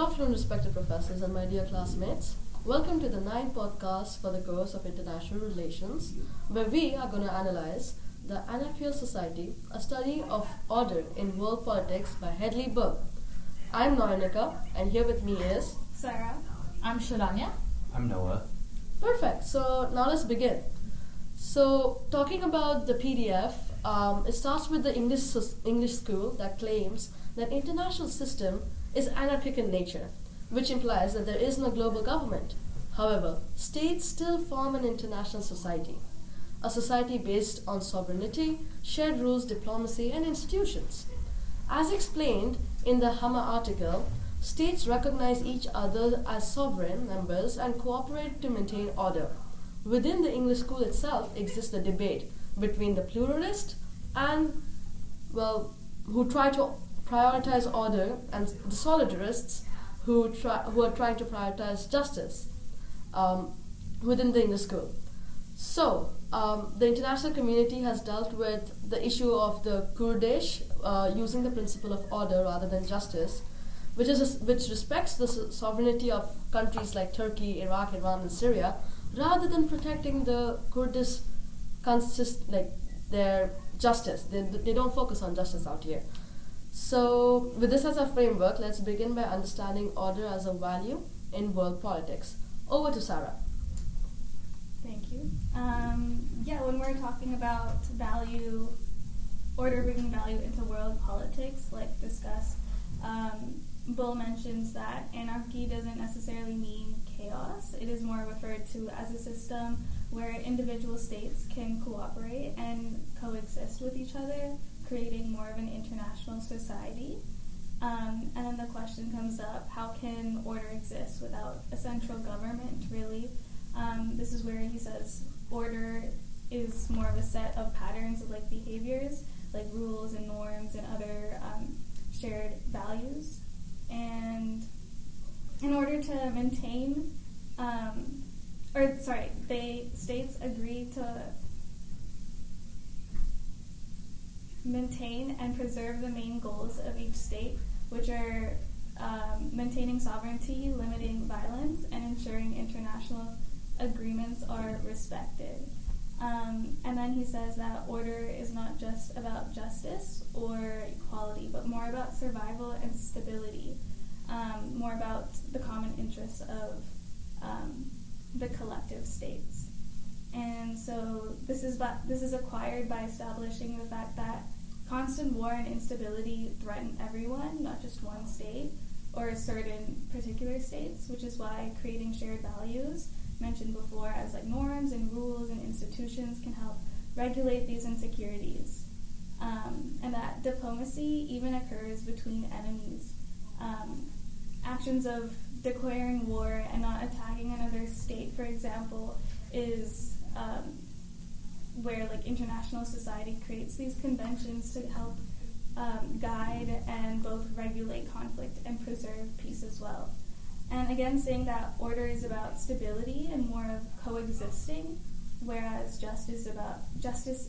afternoon, respected professors and my dear classmates. Welcome to the 9th podcast for the course of International Relations, where we are going to analyze the Anarchical Society, a study of order in world politics by Hedley Burke. I'm Noranika, and here with me is Sarah. I'm Shalanya. I'm Noah. Perfect. So now let's begin. So talking about the PDF, it starts with the English school that claims that international system is anarchic in nature, which implies that there is no global government. However, states still form an international society, a society based on sovereignty, shared rules, diplomacy, and institutions. As explained in the Hammer article, states recognize each other as sovereign members and cooperate to maintain order. Within the English school itself exists a debate between the pluralist and, who try to prioritize order, and the solidarists who are trying to prioritize justice within the English school. So, the international community has dealt with the issue of the Kurdish using the principle of order rather than justice, which respects the sovereignty of countries like Turkey, Iraq, Iran, and Syria, rather than protecting the Kurdish their justice. They don't focus on justice out here. So, with this as a framework, let's begin by understanding order as a value in world politics. Over to Sarah. Thank you. When we're talking about value, order bringing value into world politics, like discussed, Bull mentions that anarchy doesn't necessarily mean chaos. It is more referred to as a system where individual states can cooperate and coexist with each other, creating more of an international society. And then the question comes up, how can order exist without a central government, really? This is where he says order is more of a set of patterns of behaviors, like rules and norms and other shared values. And in order to maintain, states agree to maintain and preserve the main goals of each state, which are maintaining sovereignty, limiting violence, and ensuring international agreements are respected. And then he says that order is not just about justice or equality, but more about survival and stability, more about the common interests of the collective states. And so this is acquired by establishing the fact that constant war and instability threaten everyone, not just one state or certain particular states, which is why creating shared values, mentioned before as norms and rules and institutions, can help regulate these insecurities. And that diplomacy even occurs between enemies. Actions of declaring war and not attacking another state, for example, is where international society creates these conventions to help guide and both regulate conflict and preserve peace as well. And again, saying that order is about stability and more of coexisting, whereas justice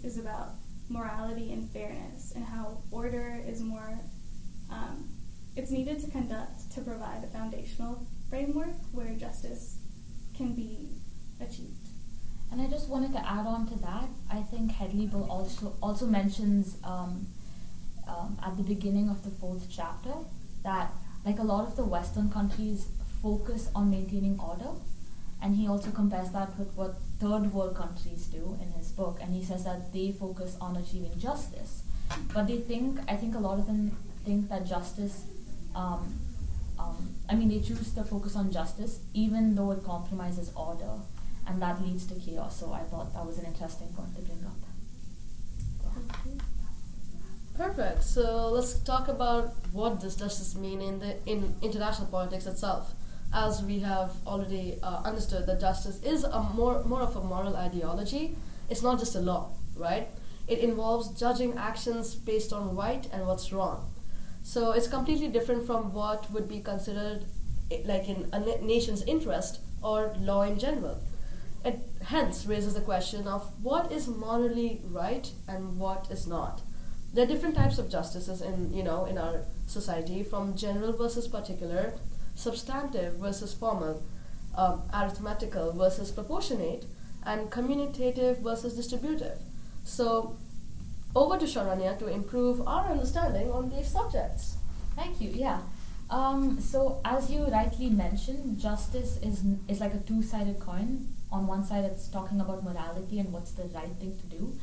is about morality and fairness, and how order is more it's needed to provide a foundational framework where justice can be achieved. And I just wanted to add on to that. I think Hedley Bull also mentions at the beginning of the 4th chapter that a lot of the Western countries focus on maintaining order, and he also compares that with what third world countries do in his book, and he says that they focus on achieving justice, but I think a lot of them think that justice they choose to focus on justice even though it compromises order, and that leads to chaos. So I thought that was an interesting point to bring up. Perfect. So let's talk about what does justice mean in international politics itself. As we have already understood that justice is more of a moral ideology. It's not just a law, right? It involves judging actions based on right and what's wrong. So it's completely different from what would be considered in a nation's interest or law in general. It hence raises the question of what is morally right and what is not. There are different types of justices in our society, from general versus particular, substantive versus formal, arithmetical versus proportionate, and commutative versus distributive. So, over to Sharanya to improve our understanding on these subjects. Thank you. Yeah. So as you rightly mentioned, justice is like a two-sided coin. On one side, it's talking about morality and what's the right thing to do,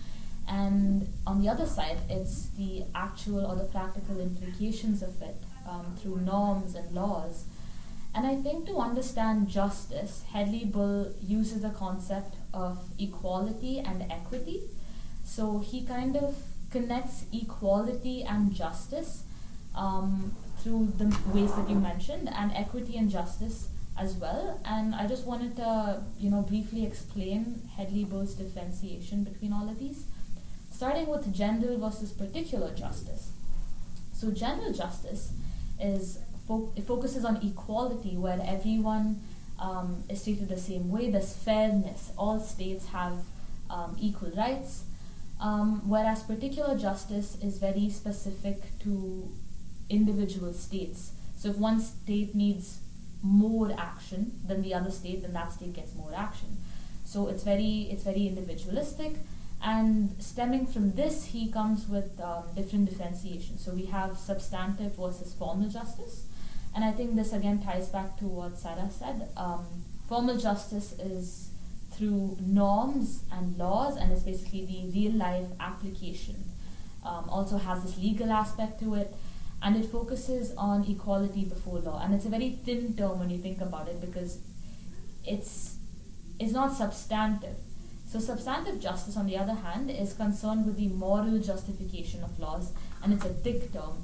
and on the other side, it's the actual or the practical implications of it through norms and laws. And I think to understand justice, Hedley Bull uses the concept of equality and equity. So he kind of connects equality and justice through the ways that you mentioned, and equity and justice as well. And I just wanted to, briefly explain Hedley Bull's differentiation between all of these, starting with general versus particular justice. So general justice it focuses on equality, where everyone is treated the same way. There's fairness. All states have equal rights. Whereas particular justice is very specific to individual states. So if one state needs more action than the other state, then that state gets more action. So it's very individualistic, and stemming from this, he comes with different differentiations. So we have substantive versus formal justice, and I think this again ties back to what Sarah said. Formal justice is through norms and laws, and it's basically the real life application. Also has this legal aspect to it, and it focuses on equality before law. And it's a very thin term when you think about it, because it's not substantive. So substantive justice, on the other hand, is concerned with the moral justification of laws, and it's a thick term.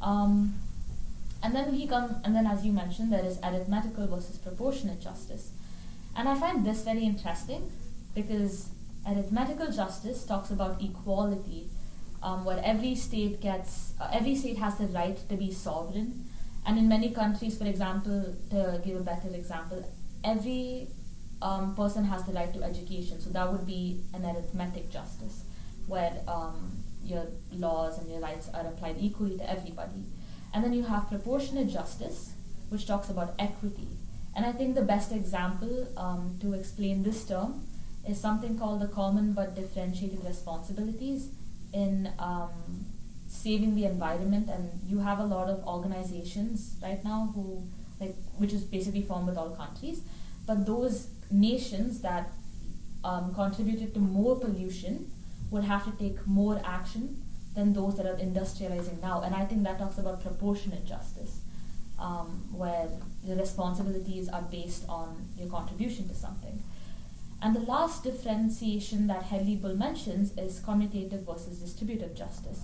And then as you mentioned, there is arithmetical versus proportionate justice. And I find this very interesting, because arithmetical justice talks about equality, where every state has the right to be sovereign. And in many countries, for example, to give a better example, every person has the right to education. So that would be an arithmetic justice, where your laws and your rights are applied equally to everybody. And then you have proportionate justice, which talks about equity. And I think the best example to explain this term is something called the common but differentiated responsibilities in saving the environment. And you have a lot of organizations right now which is basically formed with all countries, but those nations that contributed to more pollution would have to take more action than those that are industrializing now. And I think that talks about proportionate justice, where the responsibilities are based on your contribution to something. And the last differentiation that Hedley Bull mentions is commutative versus distributive justice.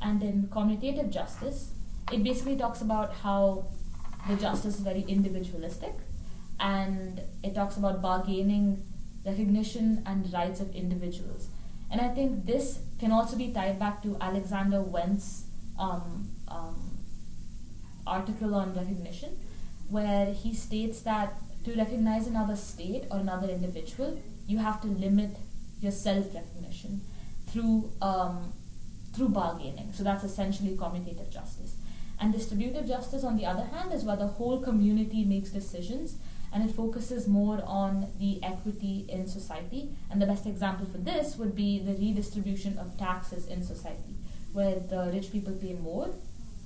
And in commutative justice, it basically talks about how the justice is very individualistic, and it talks about bargaining recognition and rights of individuals. And I think this can also be tied back to Alexander Wendt's article on recognition, where he states that to recognize another state or another individual, you have to limit your self-recognition through bargaining. So that's essentially commutative justice. And distributive justice, on the other hand, is where the whole community makes decisions, and it focuses more on the equity in society. And the best example for this would be the redistribution of taxes in society, where the rich people pay more,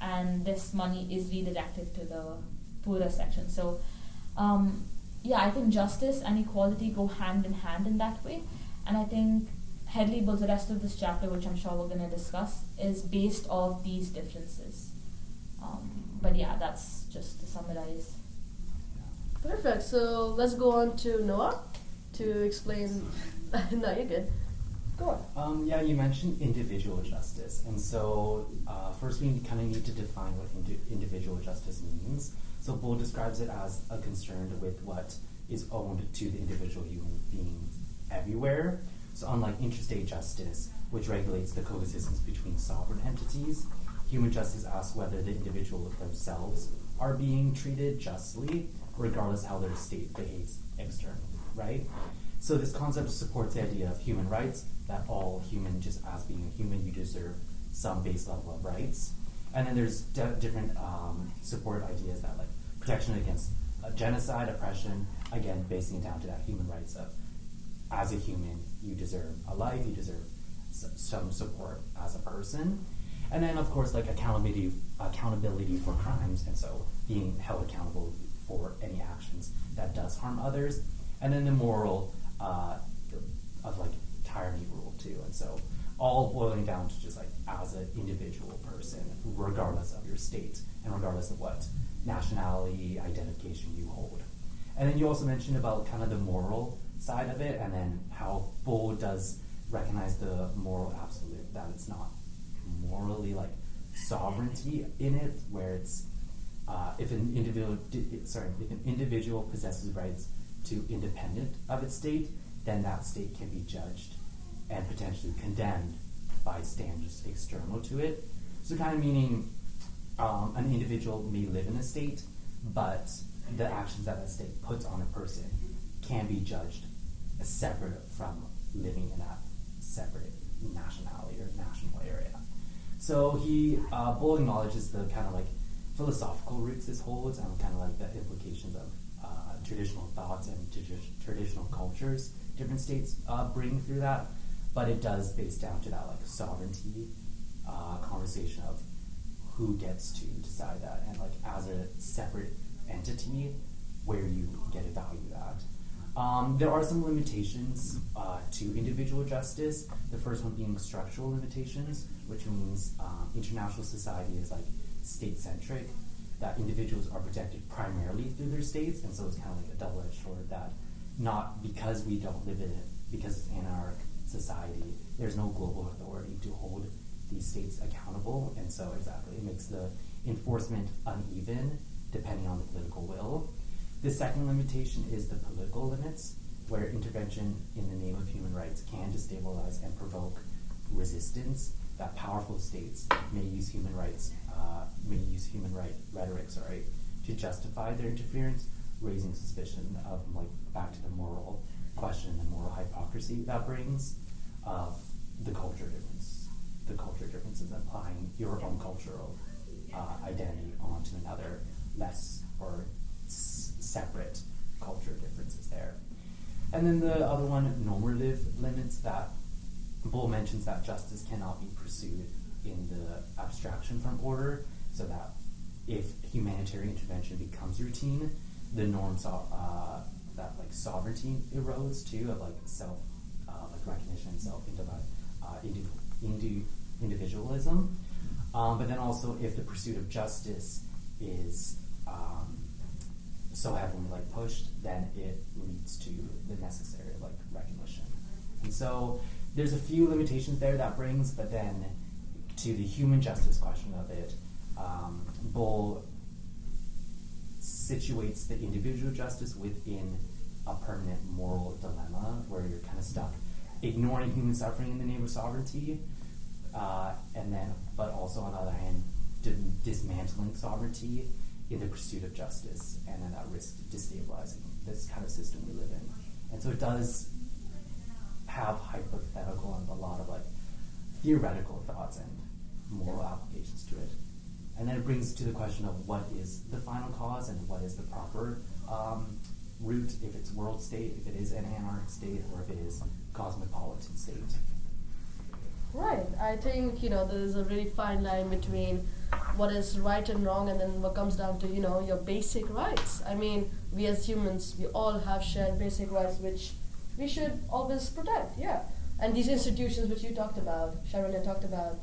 and this money is redirected to the poorer section. So, I think justice and equality go hand in hand in that way. And I think Hedley Bull's, the rest of this chapter, which I'm sure we're going to discuss, is based off these differences. That's just to summarize. Perfect. So let's go on to Noah to explain. No, you're good. Go on. You mentioned individual justice, and so first we kind of need to define what individual justice means. So Bull describes it as a concern with what is owned to the individual human being everywhere. So unlike interstate justice, which regulates the coexistence between sovereign entities, human justice asks whether the individual themselves are being treated justly, regardless how their state behaves externally, right? So this concept supports the idea of human rights, that all human, just as being a human, you deserve some base level of rights. And then there's different support ideas that like protection against genocide, oppression, again, basing it down to that human rights of, as a human, you deserve a life, you deserve some support as a person. And then, of course, like accountability for crimes, and so being held accountable for any actions that does harm others. And then the moral of like tyranny rule too. And so all boiling down to just like as an individual person, regardless of your state and regardless of what nationality identification you hold. And then you also mentioned about kind of the moral side of it, and then how Bull does recognize the moral absolute, that it's not morally like sovereignty in it, where it's if an individual possesses rights to independent of its state, then that state can be judged and potentially condemned by standards external to it. So kind of meaning an individual may live in a state, but the actions that that state puts on a person can be judged as separate from living in that separate nationality or national area. So Bull acknowledges the kind of like philosophical roots this holds, and kind of like the implications of traditional thoughts and traditional cultures different states bring through that, but it does base down to that like sovereignty conversation of who gets to decide that, and like as a separate entity where you get to value that. There are some limitations to individual justice. The first one being structural limitations, which means international society is like state-centric, that individuals are protected primarily through their states, and so it's kind of like a double-edged sword that not because we don't live in it, because it's anarchic society, there's no global authority to hold these states accountable, and so exactly, it makes the enforcement uneven depending on the political will. The second limitation is the political limits, where intervention in the name of human rights can destabilize and provoke resistance, that powerful states may use human right rhetoric, to justify their interference, raising suspicion of, like, back to the moral question, the moral hypocrisy that brings of the culture differences, applying your own cultural identity onto another less or separate culture differences there. And then the other one, normative limits, that Bull mentions that justice cannot be pursued in the abstraction from order, so that if humanitarian intervention becomes routine, the norms that like sovereignty erodes too, of like self like recognition, individualism. But then also if the pursuit of justice is so heavily like pushed, then it leads to the necessary like recognition. And so there's a few limitations there that brings, but then to the human justice question of it, Bull situates the individual justice within a permanent moral dilemma where you're kind of stuck ignoring human suffering in the name of sovereignty, and then, but also on the other hand, dismantling sovereignty in the pursuit of justice, and then that risk destabilizing this kind of system we live in. And so it does have hypothetical and a lot of like theoretical thoughts and moral applications to it. And then it brings to the question of what is the final cause and what is the proper route, if it's world state, if it is an anarchic state, or if it is cosmopolitan state. Right. I think, there's a really fine line between what is right and wrong, and then what comes down to, your basic rights. I mean, we as humans, we all have shared basic rights which we should always protect, yeah. And these institutions which you talked about, Sharon had talked about,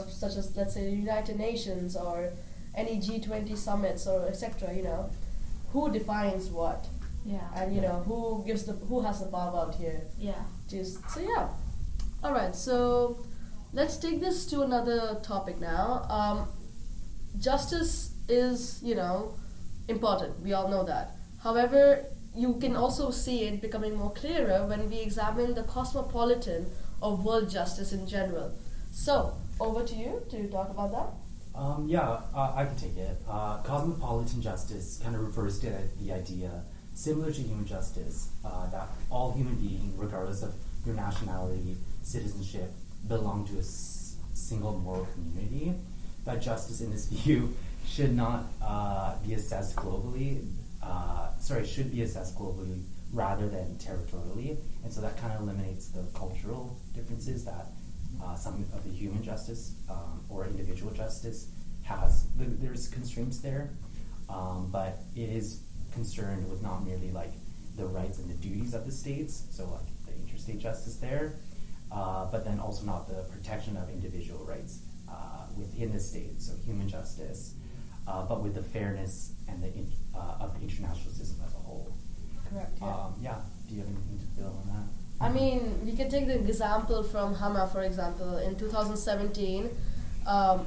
such as, let's say, the United Nations or any G20 summits or etc., who defines what? Yeah. And, who has the power out here? Yeah. All right, so let's take this to another topic now. Justice is, important. We all know that. However, you can also see it becoming more clearer when we examine the cosmopolitan or world justice in general. So, over to you to talk about that. I can take it. Cosmopolitan justice kind of refers to the idea, similar to human justice, that all human beings, regardless of your nationality, citizenship, belong to a single moral community. That justice in this view should not be assessed globally. Should be assessed globally rather than territorially, and so that kind of eliminates the cultural differences that some of the human justice or individual justice has. There's constraints there, but it is concerned with not merely like the rights and the duties of the states, so like the interstate justice there, but then also not the protection of individual rights within the state, so human justice, but with the fairness and of the international system as a whole. Correct. Yeah. Do you have anything to build on that? I mean, we can take the example from Hama, for example, in 2017,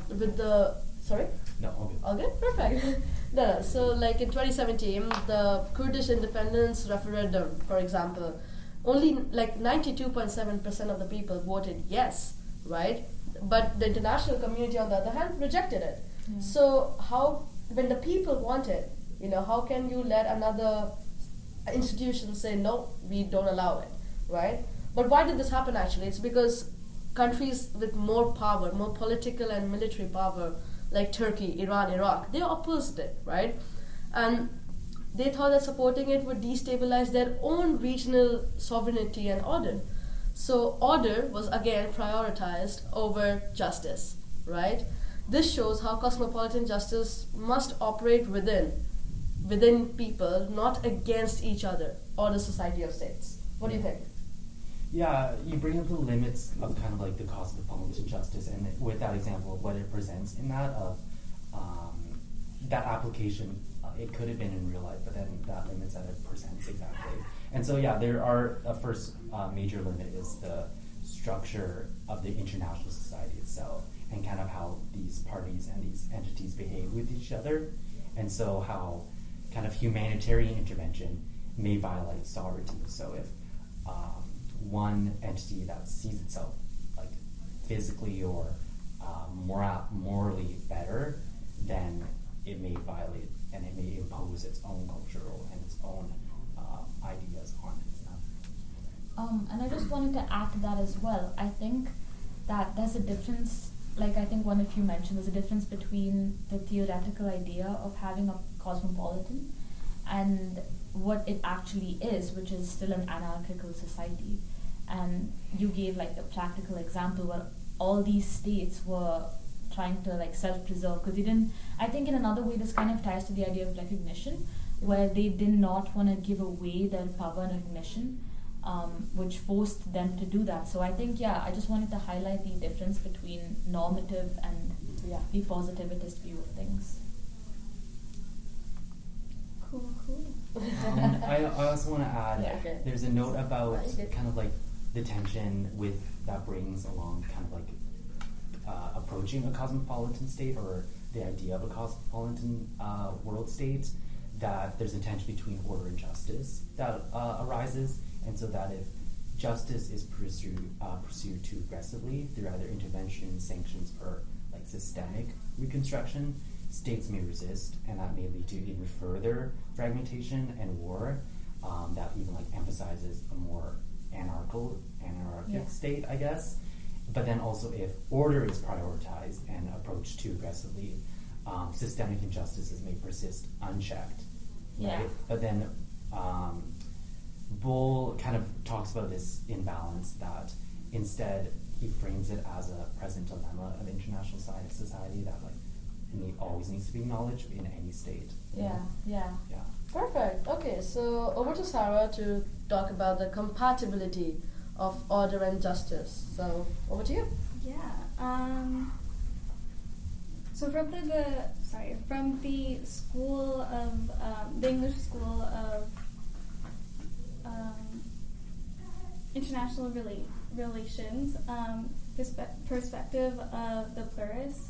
with the sorry. No, all good. All good? Perfect. No. So, like in 2017, the Kurdish independence referendum, for example, only like 92.7% of the people voted yes, right? But the international community, on the other hand, rejected it. Yeah. So, when the people want it, how can you let another institution say, no, we don't allow it, right? But why did this happen actually? It's because countries with more power, more political and military power, like Turkey, Iran, Iraq, they opposed it, right? And they thought that supporting it would destabilize their own regional sovereignty and order. So order was again prioritized over justice, right? This shows how cosmopolitan justice must operate within people, not against each other or the society of states. What do you think? Yeah, you bring up the limits of kind of like the cosmopolitan justice, and with that example of what it presents in that of that application, it could have been in real life, but then that limits that it presents exactly. And so yeah, there are a first major limit is the structure of the international society itself, and kind of how these parties and these entities behave with each other, and so how kind of humanitarian intervention may violate sovereignty. So if one entity that sees itself like physically or morally better, then it may violate and it may impose its own cultural and its own ideas on it. And I just wanted to add to that as well. I think that there's a difference, like I think one of you mentioned, there's a difference between the theoretical idea of having a cosmopolitan and what it actually is, which is still an anarchical society. And you gave like the practical example where all these states were trying to like self-preserve because they didn't. I think in another way this kind of ties to the idea of recognition, where they did not want to give away their power and recognition, which forced them to do that. So I think I just wanted to highlight the difference between normative and the positivist view of things. Cool. I also want to add, there's a note about kind of like the tension that brings along kind of like approaching a cosmopolitan state or the idea of a cosmopolitan world state, that there's a tension between order and justice that arises, and so that if justice is pursued too aggressively through either intervention, sanctions, or like systemic reconstruction, states may resist, and that may lead to even further fragmentation and war that even like emphasizes a more anarchic state, I guess. But then also if order is prioritized and approached too aggressively, systemic injustices may persist unchecked. Right? But then Bull kind of talks about this imbalance that instead he frames it as a present dilemma of international society that like always needs to be acknowledged in any state. Yeah. Perfect. Okay, so over to Sarah to talk about the compatibility of order and justice. So over to you. So from the school of the English School of International Relations, this perspective of the pluralist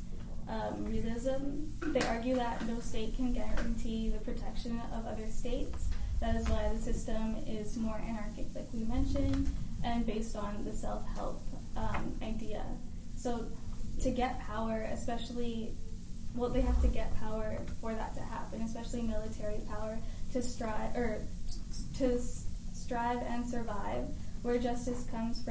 realism, they argue that no state can guarantee the protection of other states. That is why the system is more anarchic, like we mentioned, and based on the self-help idea. So to get power, they have to get power for that to happen, especially military power, to strive and survive, where justice comes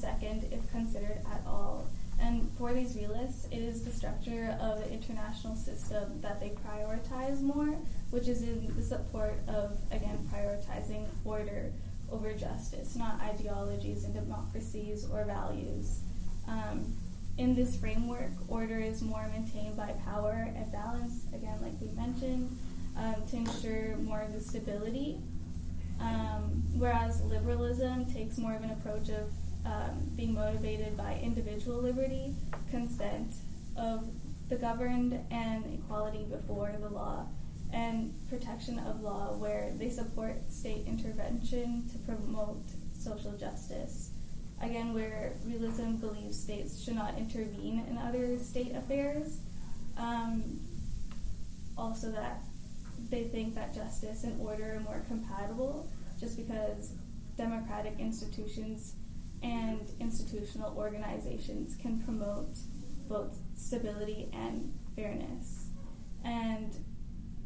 second if considered at all. And for these realists, it is the structure of the international system that they prioritize more, which is in the support of, again, prioritizing order over justice, not ideologies and democracies or values. In this framework, order is more maintained by power and balance, again, like we mentioned, to ensure more of the stability. Whereas liberalism takes more of an approach of being motivated by individual liberty, consent of the governed, and equality before the law, and protection of law, where they support state intervention to promote social justice. Again, where realism believes states should not intervene in other state affairs. Also that they think that justice and order are more compatible, just because democratic institutions and institutional organizations can promote both stability and fairness. And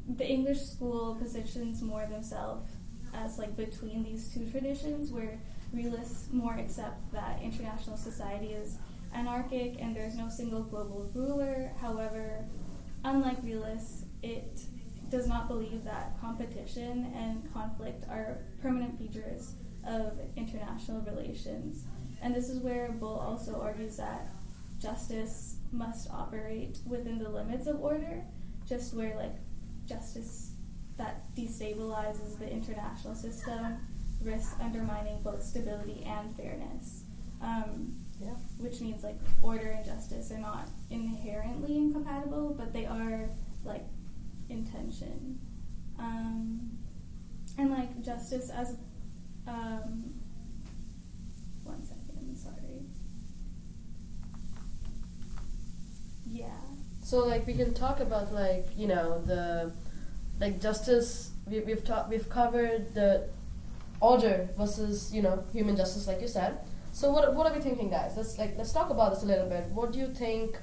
the English school positions more themselves as like between these two traditions, where realists more accept that international society is anarchic and there's no single global ruler. However, unlike realists, it does not believe that competition and conflict are permanent features of international relations. And this is where Bull also argues that justice must operate within the limits of order, just where like justice that destabilizes the international system risks undermining both stability and fairness. Which means like order and justice are not inherently incompatible, but they are like in tension. And like justice as one second, sorry. Yeah. So like we can talk about like, you know, the like justice. We've covered the order versus, you know, human justice, like you said. So what are we thinking, guys? Let's talk about this a little bit. What do you think,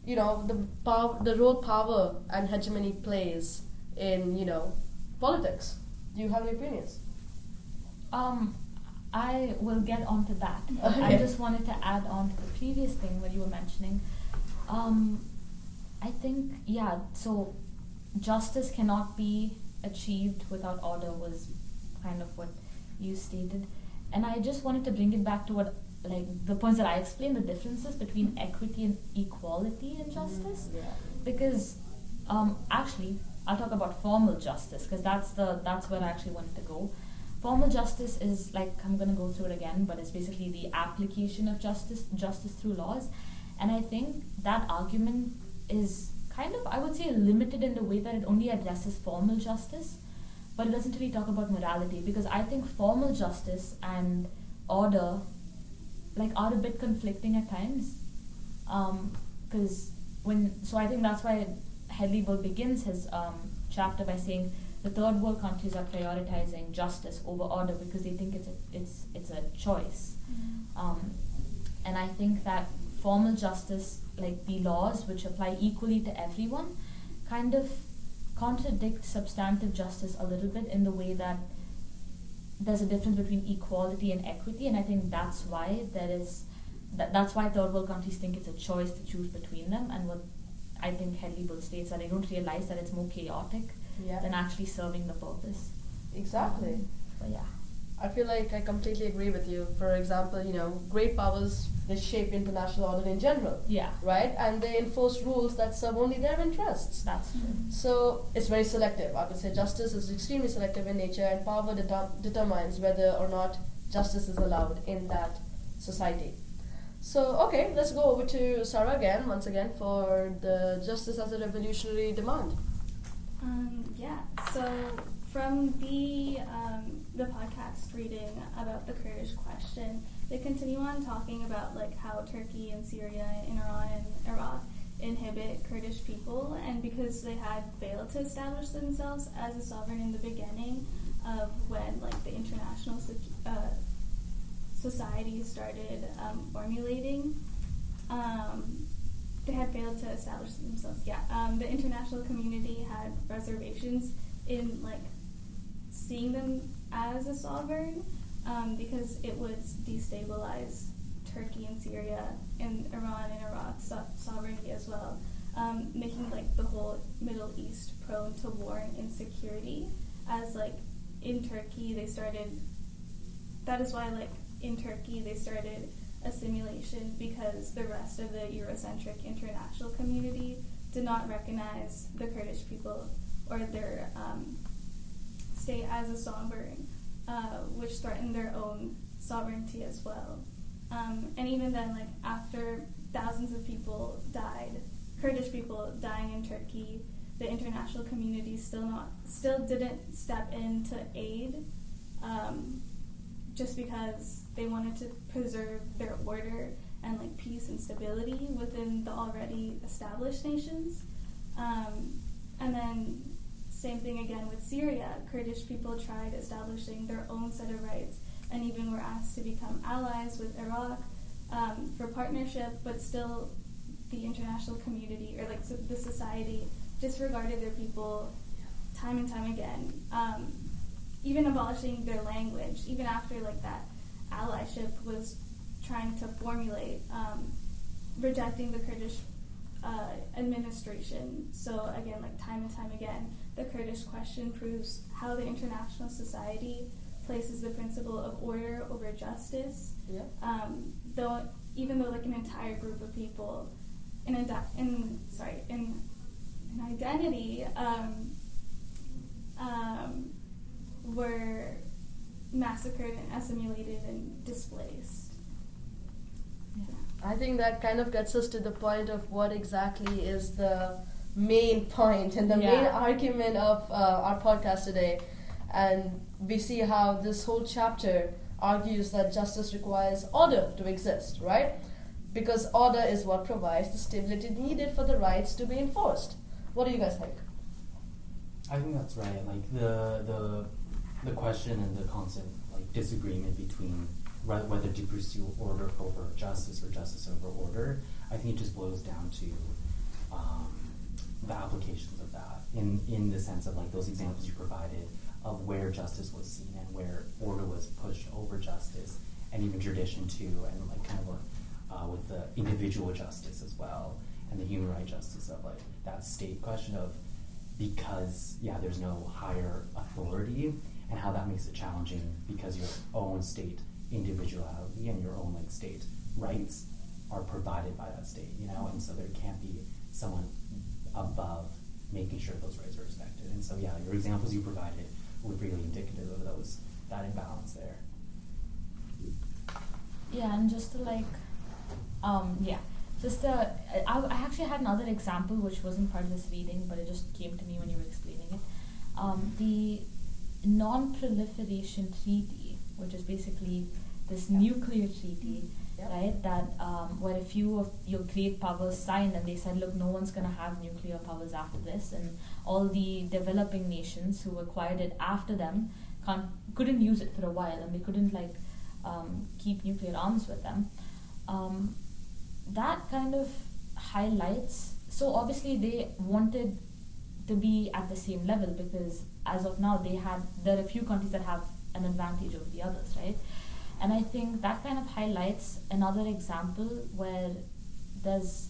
you know, the role power and hegemony plays in, you know, politics? Do you have any opinions? I will get onto that. Okay. I just wanted to add on to the previous thing that you were mentioning. I think, yeah, so justice cannot be achieved without order was kind of what you stated. And I just wanted to bring it back to what, like, the points that I explained, the differences between equity and equality in justice. Yeah. Because, actually, I'll talk about formal justice, because that's where I actually wanted to go. Formal justice is, like, I'm going to go through it again, but it's basically the application of justice through laws. And I think that argument is kind of, I would say, limited in the way that it only addresses formal justice, but it doesn't really talk about morality, because I think formal justice and order, like, are a bit conflicting at times. So I think that's why Hedley begins his chapter by saying the third world countries are prioritizing justice over order because they think it's a choice. And I think that formal justice, like the laws which apply equally to everyone, kind of contradict substantive justice a little bit in the way that there's a difference between equality and equity, and I think that's why that's why third world countries think it's a choice to choose between them. And what I think Hedley states that they don't realize that it's more chaotic than actually serving the purpose. Exactly. But yeah. I feel like I completely agree with you. For example, you know, great powers, they shape international order in general. Yeah. Right? And they enforce rules that serve only their interests. That's true. So it's very selective. I would say justice is extremely selective in nature, and power determines whether or not justice is allowed in that society. So, okay, let's go over to Sarah once again, for the justice as a revolutionary demand. So from the podcast reading about the Kurdish question, they continue on talking about like how Turkey and Syria and Iran and Iraq inhibit Kurdish people, and because they had failed to establish themselves as a sovereign in the beginning of when like the international society started formulating, they had failed to establish themselves. The international community had reservations in like seeing them as a sovereign, because it would destabilize Turkey and Syria and Iran and Iraq's sovereignty as well, making like the whole Middle East prone to war and insecurity. As like in Turkey they started, that is why like in Turkey they started a simulation, because the rest of the Eurocentric international community did not recognize the Kurdish people or their state as a sovereign, which threatened their own sovereignty as well. And even then, like after thousands of people died, Kurdish people dying in Turkey, the international community still didn't step in to aid, just because they wanted to preserve their order and like peace and stability within the already established nations. And then same thing again with Syria. Kurdish people tried establishing their own set of rights and even were asked to become allies with Iraq for partnership, but still the international community or like the society disregarded their people time and time again. Even abolishing their language, even after like that allyship was trying to formulate, rejecting the Kurdish administration. So again, like time and time again, the Kurdish question proves how the international society places the principle of order over justice. Yeah. Even though like an entire group of people in identity were massacred and assimilated and displaced. Yeah. I think that kind of gets us to the point of what exactly is the main point and the main argument of our podcast today. And we see how this whole chapter argues that justice requires order to exist, right? Because order is what provides the stability needed for the rights to be enforced. What do you guys think? I think that's right. Like the question and the constant like disagreement between whether to pursue order over justice or justice over order, I think it just boils down to the applications of that in the sense of like those examples you provided of where justice was seen and where order was pushed over justice, and even tradition too, and like kind of with the individual justice as well and the human right justice of like that state question of because there's no higher authority, and how that makes it challenging because your own state individuality and your own like state rights are provided by that state, and so there can't be someone above making sure those rights are respected. And so your examples you provided were really indicative of that imbalance there. Yeah, and just to like I actually had another example which wasn't part of this reading, but it just came to me when you were explaining it. The Non-Proliferation Treaty, which is basically this nuclear treaty, right? That where a few of your great powers signed, and they said, look, no one's going to have nuclear powers after this, and all the developing nations who acquired it after them couldn't use it for a while, and they couldn't keep nuclear arms with them. That kind of highlights. So obviously they wanted to be at the same level because as of now there are a few countries that have an advantage over the others, right? And I think that kind of highlights another example where there's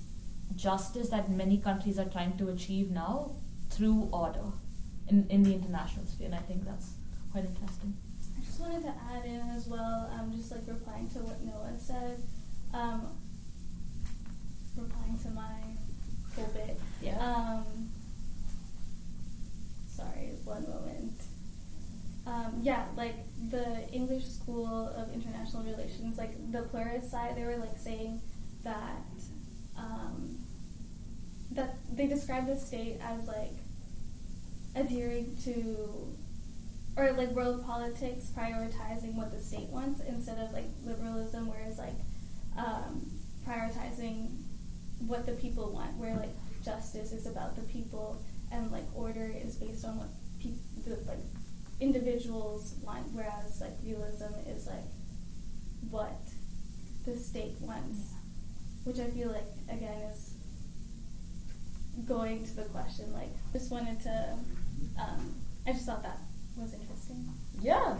justice that many countries are trying to achieve now through order in the international sphere, and I think that's quite interesting. I just wanted to add in as well, just like replying to what Noah said, replying to my whole bit. Sorry, one moment. Like the English School of International Relations, like the pluralist side, they were like saying that that they described the state as like adhering to, or like world politics prioritizing what the state wants instead of like liberalism, whereas like prioritizing what the people want, where like justice is about the people and like order is based on what like individuals want, whereas like realism is like what the state wants, which I feel like again is going to the question. Like, just wanted to I just thought that was interesting. Yeah,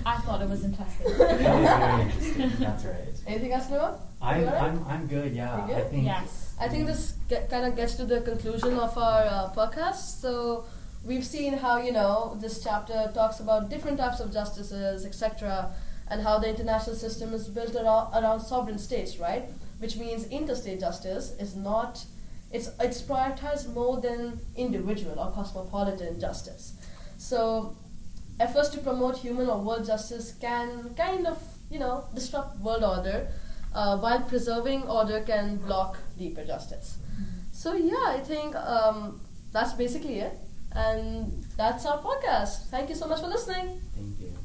I thought it was interesting. That is very interesting. That's right. Anything else, Noah? I'm good. Yeah, You good? I think. Yes. I think this kind of gets to the conclusion of our podcast. So we've seen how, this chapter talks about different types of justices, etc., and how the international system is built around sovereign states, right? Which means interstate justice is not, it's prioritized more than individual or cosmopolitan justice. So efforts to promote human or world justice can kind of, disrupt world order, while preserving order can block deeper justice. So yeah, I think that's basically it. And that's our podcast. Thank you so much for listening. Thank you.